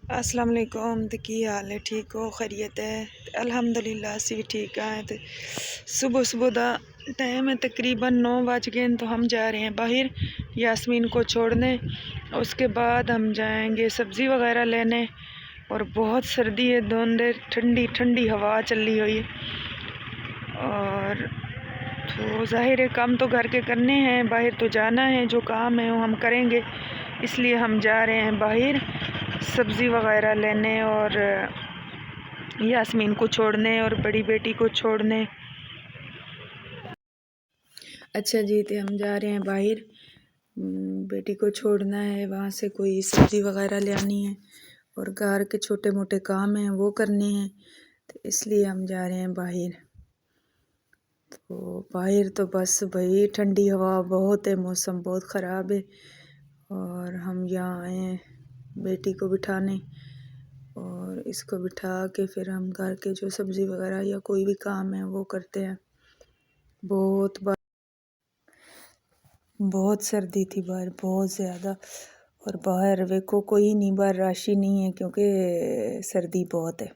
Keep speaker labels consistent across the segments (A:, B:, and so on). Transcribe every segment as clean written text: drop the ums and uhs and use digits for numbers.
A: अस्सलाम वालेकुम। तो की हाल है? ठीक हो? खैरियत है? अल्हम्दुलिल्लाह असी भी ठीक हैं। तो सुबह सुबह का टाइम है, तकरीबन 9 बज गए। तो हम जा रहे हैं बाहर यास्मीन को छोड़ने। उसके बाद हम जाएंगे सब्ज़ी वगैरह लेने। और बहुत सर्दी है, धुंध, ठंडी ठंडी हवा चली हुई है। और तो जाहिर है काम तो घर के करने हैं, बाहर तो जाना है, जो काम है वो हम करेंगे। इसलिए हम जा रहे हैं बाहर सब्ज़ी वगैरह लेने और यास्मीन को छोड़ने और बड़ी बेटी को छोड़ने। अच्छा जी, तो हम जा रहे हैं बाहर, बेटी को छोड़ना है, वहाँ से कोई सब्ज़ी वगैरह ले आनी है और घर के छोटे मोटे काम हैं वो करने हैं। तो इसलिए हम जा रहे हैं बाहर। तो बाहर तो बस भाई ठंडी हवा बहुत है, मौसम बहुत ख़राब है। और हम यहाँ आए हैं बेटी को बिठाने, और इसको बिठा के फिर हम घर के जो सब्ज़ी वगैरह या कोई भी काम है वो करते हैं। बहुत सर्दी थी बाहर, बहुत ज़्यादा। और बाहर वेखो कोई नहीं, बाहर रश ही नहीं है क्योंकि सर्दी बहुत है।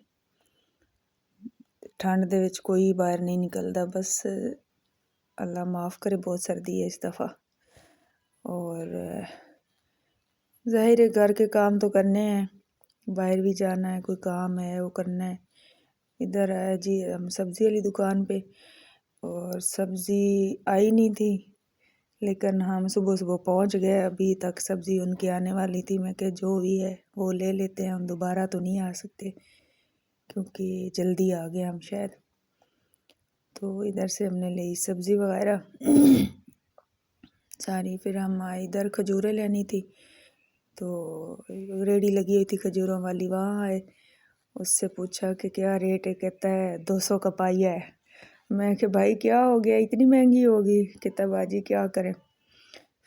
A: ठंड दे विच कोई बाहर नहीं निकलता, बस अल्लाह माफ़ करे, बहुत सर्दी है इस दफ़ा। और ज़ाहिर है घर के काम तो करने हैं, बाहर भी जाना है, कोई काम है वो करना है। इधर आया जी हम सब्ज़ी वाली दुकान पे, और सब्ज़ी आई नहीं थी, लेकिन हम सुबह सुबह पहुंच गए। अभी तक सब्ज़ी उनकी आने वाली थी। मैं कहा जो भी है वो ले लेते हैं, हम दोबारा तो नहीं आ सकते क्योंकि जल्दी आ गए हम शायद। तो इधर से हमने ली सब्ज़ी वगैरह सारी। फिर हम आए इधर, खजूरें लेनी थी, तो रेडी लगी हुई थी खजूरों वाली, वहाँ आए। उससे पूछा कि क्या रेट है, कहता है 200 का पाइया है। मैं कि भाई क्या हो गया, इतनी महंगी होगी? कहता बाजी क्या करें।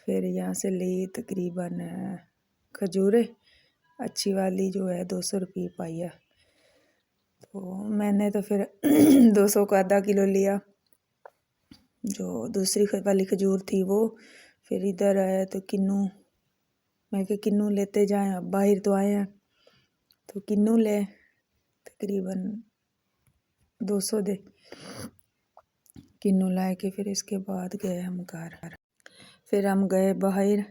A: फिर यहाँ से ली तकरीबन खजूरें अच्छी वाली जो है 200 रुपये पाइया। तो मैंने तो फिर 200 का आधा किलो लिया, जो दूसरी वाली खजूर थी वो। फिर इधर आया तो किन्नू, मैं कि किन्नू लेते जाएं, अब बाहर तो आए हैं तो किन्नू ले, तकरीबन 200 दे किन्नू लाए के फिर इसके बाद गए हम घर। फिर हम गए बाहर,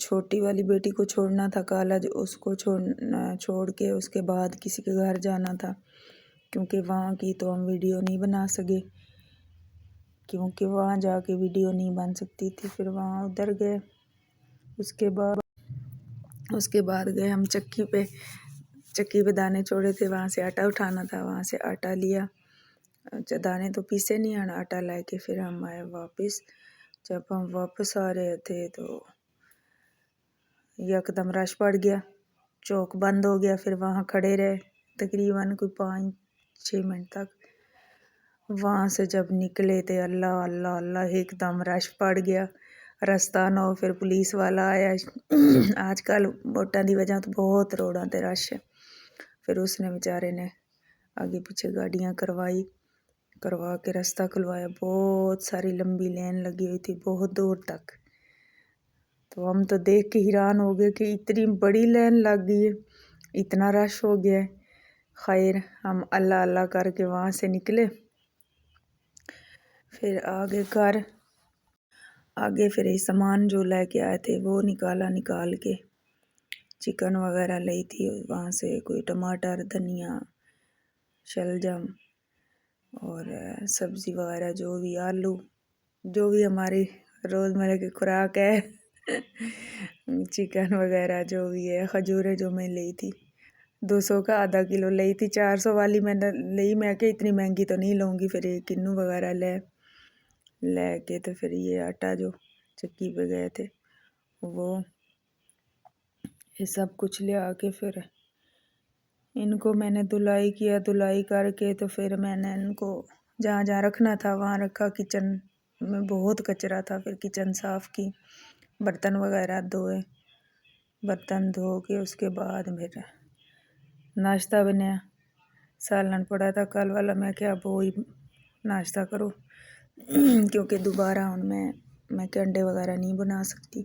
A: छोटी वाली बेटी को छोड़ना था कॉलेज, उसको छोड़ के उसके बाद किसी के घर जाना था, क्योंकि वहाँ की तो हम वीडियो नहीं बना सके, क्योंकि वहाँ जाके वीडियो नहीं बन सकती थी। फिर वहाँ उधर गए, उसके बाद गए हम चक्की पे दाने छोड़े थे, वहाँ से आटा उठाना था, वहाँ से आटा लिया। दाने तो पीसे नहीं, आटा लाके फिर हम आए वापस। जब हम वापस आ रहे थे तो यकदम रश पड़ गया, चौक बंद हो गया। फिर वहाँ खड़े रहे तकरीबन कोई 5-6 मिनट तक। वहाँ से जब निकले थे अल्लाह अल्लाह अल्लाह, एकदम रश पड़ गया, रास्ता ना हो। फिर पुलिस वाला आया आजकल वोटां दी वजह तो बहुत रोडां ते रश है। फिर उसने बेचारे ने आगे पीछे गाड़ियाँ करवा के रास्ता खुलवाया। बहुत सारी लंबी लाइन लगी हुई थी बहुत दूर तक। तो हम तो देख के हैरान हो गए कि इतनी बड़ी लाइन लग गई है, इतना रश हो गया है। खैर हम अल्लाह अल्लाह करके वहाँ से निकले। फिर आगे फिर ये सामान जो लेके आए थे वो निकाल के चिकन वगैरह ली थी वहाँ से, कोई टमाटर, धनिया, शलजम और सब्ज़ी वगैरह, जो भी आलू, जो भी हमारी रोज़मर्रा की खुराक है चिकन वगैरह जो भी है। खजूरें जो मैं ली थी 200 का आधा किलो ली थी, 400 वाली मैंने ली। मैं कि इतनी महंगी तो नहीं लूँगी। फिर ये किन्नू वगैरह ले के तो फिर ये आटा जो चक्की पे गए थे वो, ये सब कुछ ले आके फिर इनको मैंने धुलाई किया। धुलाई करके तो फिर मैंने इनको जहाँ जहाँ रखना था वहाँ रखा। किचन में बहुत कचरा था, फिर किचन साफ़ की, बर्तन वगैरह धोए। बर्तन धो के उसके बाद फिर नाश्ता बनाया। सालन पड़ा था कल वाला, मैं क्या अब वही नाश्ता करो क्योंकि दोबारा मैं अंडे वगैरह नहीं बना सकती।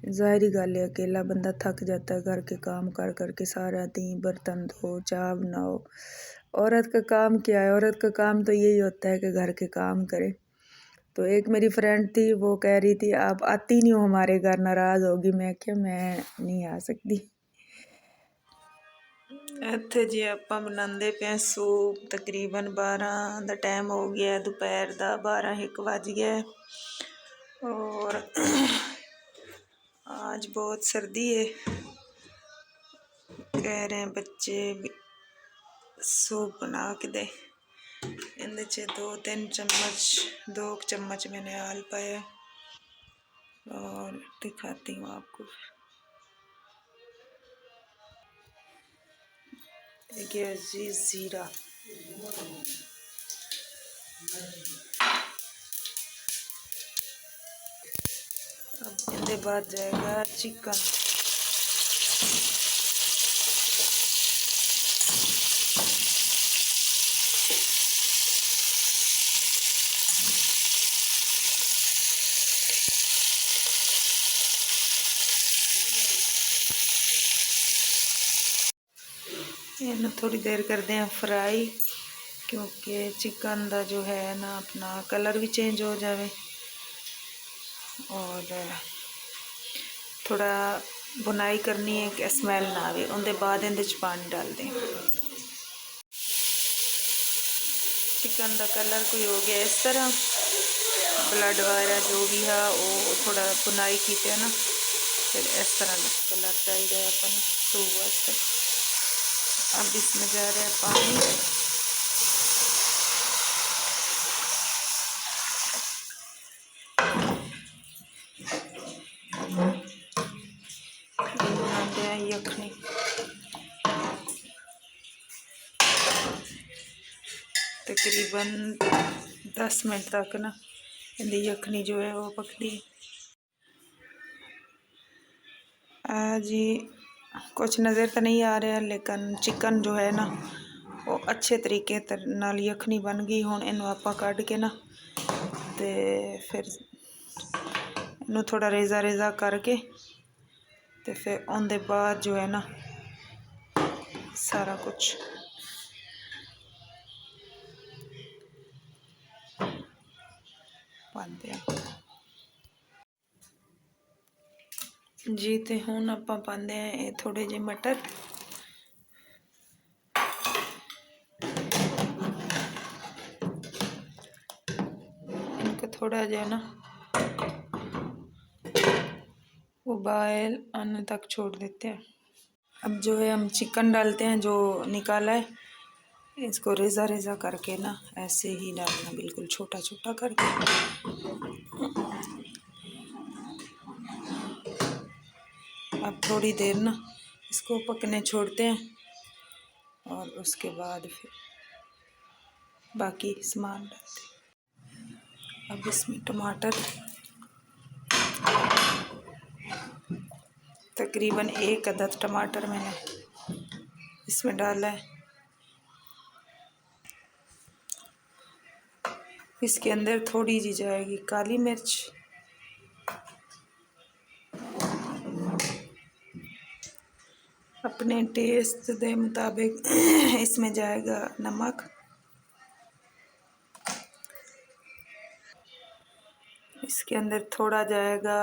A: ज़ाहिरी गल है अकेला बंदा थक जाता है घर के काम कर कर के, सारा दिन बर्तन धो, चाय बनाओ। औरत का काम क्या है, औरत का काम तो यही होता है कि घर के काम करे। तो एक मेरी फ्रेंड थी, वो कह रही थी आप आती नहीं हो हमारे घर, नाराज़ होगी। मैं क्या, मैं नहीं आ सकती। ਇੱਥੇ ਜੀ ਆਪਾਂ ਬਣਾਉਂਦੇ ਪਏ ਸੂਪ। तकरीबन 12 ਦਾ टाइम हो गया, दोपहर का 12-1 बज गया। और आज बहुत सर्दी है। कह रहे हैं बच्चे सूप बना के दे। इनके च 2-3 चम्मच, 2 चम्मच मैंने आल पाया और दिखाती हूँ आपको। ये जी जीरा, अब इनके बाद जाएगा चिकन। इन्हें थोड़ी देर करते हैं फ्राई, क्योंकि चिकन का जो है ना अपना कलर भी चेंज हो जाए और थोड़ा बुनाई करनी है कि स्मैल ना आए। उनके बाद इहदे च पानी डाल दें। चिकन का कलर कोई हो गया इस तरह, ब्लड वगैरह जो भी है वो थोड़ा बुनाई की है ना, फिर इस तरह कलर चाहिए अपन सूप वास्ते। अब इसमें जा रहा है पानी। बनाते हैं यखनी। तकरीबन 10 मिनट तक ना इनकी यखनी जो है वो पकड़ी। जी कुछ नज़र तो नहीं आ रहा, लेकिन चिकन जो है ना वो अच्छे तरीके नाल यखनी बन गई। हुण इनू आपां कढ़ के ना ते फिर इनू थोड़ा रेजा रेजा करके ते फिर उनके बाद जो है ना सारा कुछ पाते हैं जी। तो हुण आपां पाते हैं थोड़े जे मटर। इनको थोड़ा जो है ना उबाल आने तक छोड़ देते हैं। अब जो है हम चिकन डालते हैं जो निकाला है। इसको रेजा रेजा करके ना ऐसे ही डालना, बिल्कुल छोटा छोटा करके। अब थोड़ी देर ना इसको पकने छोड़ते हैं और उसके बाद फिर बाकी सामान डालते हैं। अब इसमें टमाटर, तकरीबन 1 अदद टमाटर मैंने इसमें डाला है। इसके अंदर थोड़ी जी जाएगी काली मिर्च, अपने टेस्ट के मुताबिक इसमें जाएगा नमक, इसके अंदर थोड़ा जाएगा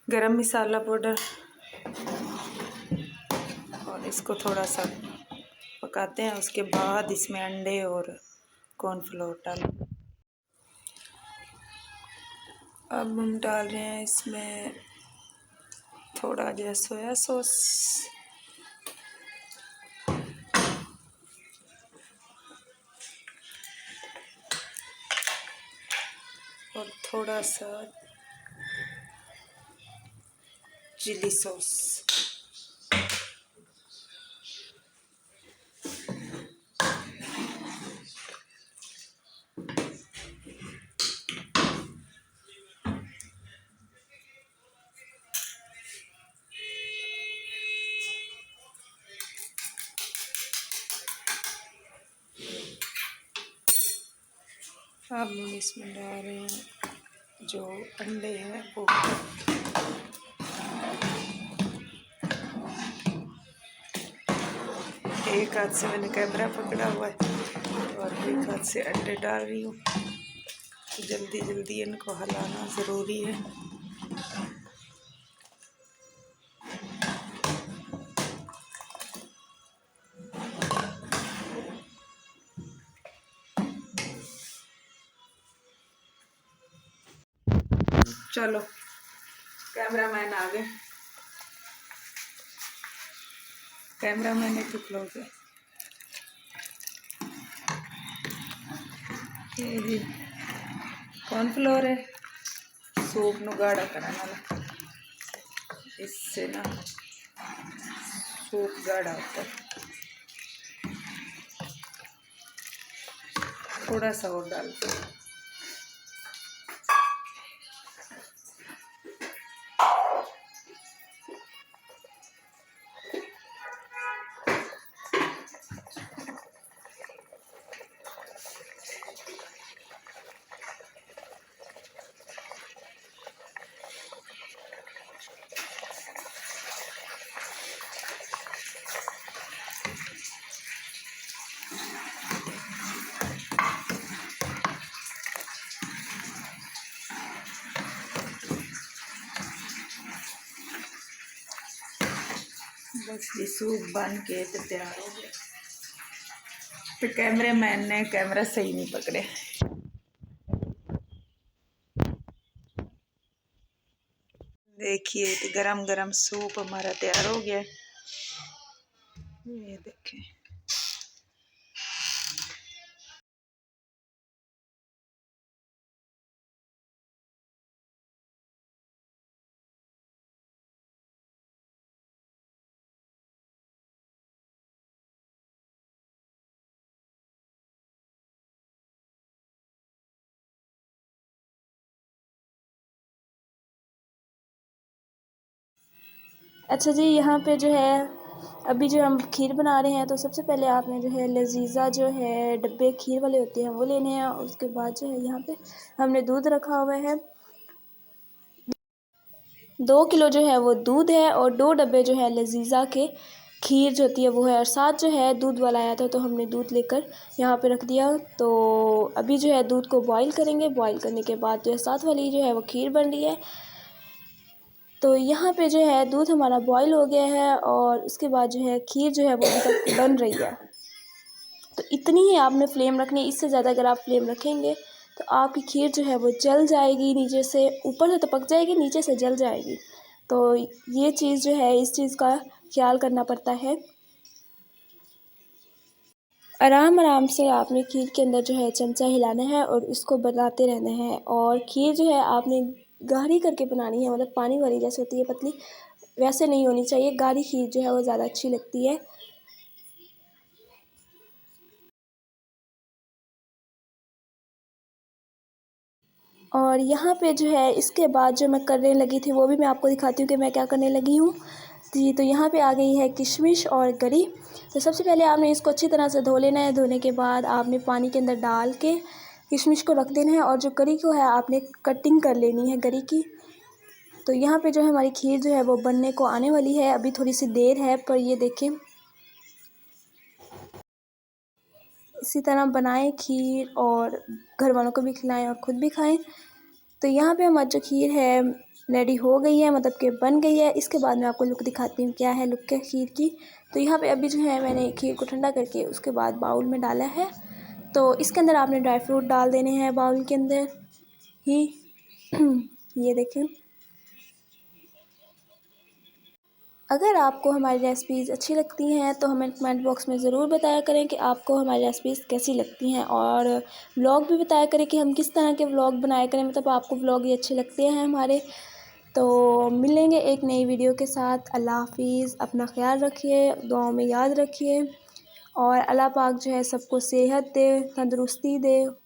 A: गरम मसाला पाउडर और इसको थोड़ा सा पकाते हैं। उसके बाद इसमें अंडे और कॉर्नफ्लोर डालें। अब हम डाल रहे हैं इसमें थोड़ा जो सोया सॉस और थोड़ा सा चिली सॉस। अब हम इसमें डाल रहे हैं जो अंडे हैं वो। एक हाथ से मैंने कैमरा पकड़ा हुआ है और एक हाथ से अंडे डाल रही हूँ। जल्दी जल्दी इनको हिलाना ज़रूरी है। चलो कैमरामैन आ गए, कैमरामैन ने कितना हो गया ये जी कॉर्नफ्लोर है, सूप नु गाढ़ा करने वाला, इससे ना सूप गाढ़ा होता है। थोड़ा सा और डाल दो। बस ये सूप बन के तो तैयार हो गया। तो कैमरामैन ने कैमरा सही नहीं पकड़े। देखिए तो गरम गरम सूप हमारा तैयार हो गया। ये देखें,
B: अच्छा जी, यहाँ पे जो है अभी जो हम खीर बना रहे हैं, तो सबसे पहले आपने जो है लजीज़ा जो है डब्बे खीर वाले होते हैं वो लेने हैं। और उसके बाद जो है यहाँ पे हमने दूध रखा हुआ है, 2 किलो जो है वो दूध है और 2 डब्बे जो है लजीज़ा के खीर जो होती है वो है। और साथ जो है दूध वाला आया था, तो हमने दूध लेकर यहाँ पे रख दिया। तो अभी जो है दूध को बॉईल करेंगे। बॉईल करने के बाद जो है साथ वाली जो है वो खीर बन रही है। तो यहाँ पे जो है दूध हमारा बॉईल हो गया है और उसके बाद जो है खीर जो है वो अभी तक बन रही है। तो इतनी ही आपने फ्लेम रखनी है, इससे ज़्यादा अगर आप फ्लेम रखेंगे तो आपकी खीर जो है वो जल जाएगी, नीचे से ऊपर से तो पक जाएगी, नीचे से जल जाएगी। तो ये चीज़ जो है, इस चीज़ का ख्याल करना पड़ता है। आराम आराम से आपने खीर के अंदर जो है चमचा हिलाना है और इसको बनाते रहना है। और खीर जो है आपने गाढ़ी करके बनानी है, मतलब पानी वाली जैसे होती है पतली, वैसे नहीं होनी चाहिए। गाढ़ी खीर जो है वो ज़्यादा अच्छी लगती है। और यहाँ पे जो है इसके बाद जो मैं करने लगी थी वो भी मैं आपको दिखाती हूँ कि मैं क्या करने लगी हूँ जी। तो यहाँ पे आ गई है किशमिश और गरी। तो सबसे पहले आपने इसको अच्छी तरह से धो लेना है। धोने के बाद आपने पानी के अंदर डाल के किशमिश को रख देना है और जो गरी को है आपने कटिंग कर लेनी है गरी की। तो यहाँ पे जो है हमारी खीर जो है वो बनने को आने वाली है, अभी थोड़ी सी देर है, पर ये देखें इसी तरह बनाएं खीर और घर वालों को भी खिलाएं और ख़ुद भी खाएं। तो यहाँ पे हमारी जो खीर है रेडी हो गई है, मतलब कि बन गई है। इसके बाद मैं आपको लुक दिखाती हूँ क्या है लुक है खीर की। तो यहाँ पे अभी जो है मैंने खीर को ठंडा करके उसके बाद बाउल में डाला है। तो इसके अंदर आपने ड्राई फ्रूट डाल देने हैं बाउल के अंदर ही। ये देखें, अगर आपको हमारी रेसिपीज़ अच्छी लगती हैं तो हमें कमेंट बॉक्स में ज़रूर बताया करें कि आपको हमारी रेसिपीज़ कैसी लगती हैं। और व्लॉग भी बताया करें कि हम किस तरह के व्लॉग बनाया करें, मतलब आपको व्लॉग ये अच्छे लगते हैं हमारे। तो मिलेंगे एक नई वीडियो के साथ। अल्लाह हाफिज़, अपना ख्याल रखिए, दुआओं में याद रखिए और अल्लाह पाक जो है सबको सेहत दे, तंदुरुस्ती दे।